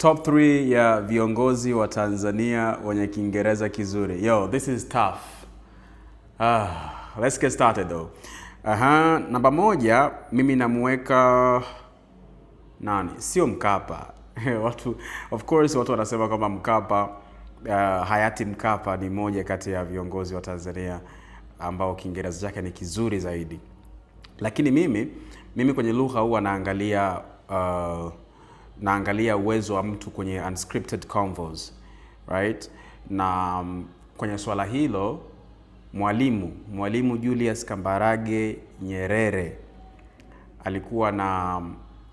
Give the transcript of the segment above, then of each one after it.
Top 3 ya viongozi wa Tanzania wenye Kiingereza kizuri. Yo, this is tough. Let's get started though. Namba 1, mimi namuweka nani? Sio Mkapa. Of course watu wanasema kwamba Mkapa, hayati Mkapa ni moja kati ya viongozi wa Tanzania ambao Kiingereza chake ni kizuri zaidi. Lakini mimi kwenye lugha huwa naangalia uwezo wa mtu kwenye unscripted convos, right? Na kwenye swala hilo Mwalimu Julius Kambarage Nyerere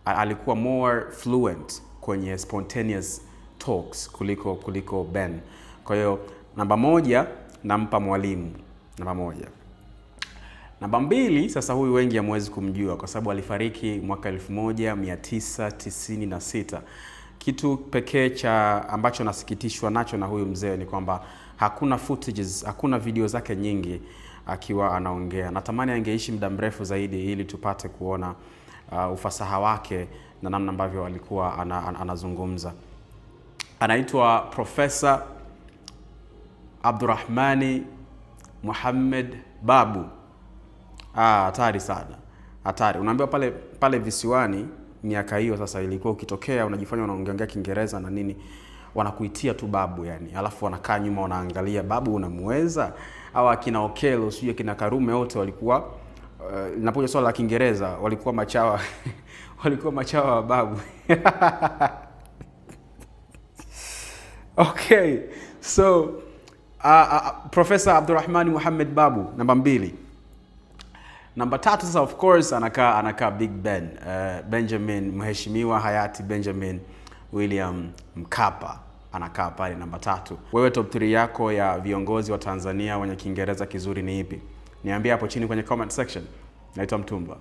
alikuwa more fluent kwenye spontaneous talks kuliko Ben. Kwa hiyo namba 1 nampa Mwalimu, namba 1. Namba 2, sasa huyu wengi hamwezi kumjua kwa sababu alifariki mwaka 1996. Kitu pekee ambacho nasikitishwa nacho na huyu mzee ni kwamba hakuna footages, hakuna video zake nyingi akiwa anaongea. Natamani angeishi muda mrefu zaidi ili tupate kuona ufasaha wake na namna ambavyo alikuwa anazungumza. Anaitwa Profesa Abdurrahmani Mohamed Babu. Hatari sana. Hatari. Unaambiwa pale visiwani miaka hiyo sasa ilikuwa ukitokea unajifanya unaongea Kiingereza na nini, wanakuitia tu babu yani. Alafu wanakaa nyuma wanaangalia, babu unamuweza? Au akina Okelo, sio akina Karume, wote walikuwa linapokuja swala la Kiingereza walikuwa machawa. Walikuwa machawa wa babu. Okay. So Professor Abdurrahmani Mohamed Babu, namba 2. Namba 3 sasa of course anakaa Big Ben, Mheshimiwa hayati Benjamin William Mkapa anakaa pale namba 3. Wewe top 3 yako ya viongozi wa Tanzania wenye Kiingereza kizuri ni ipi? Niambie hapo chini kwenye comment section. Naitwa Mtumba.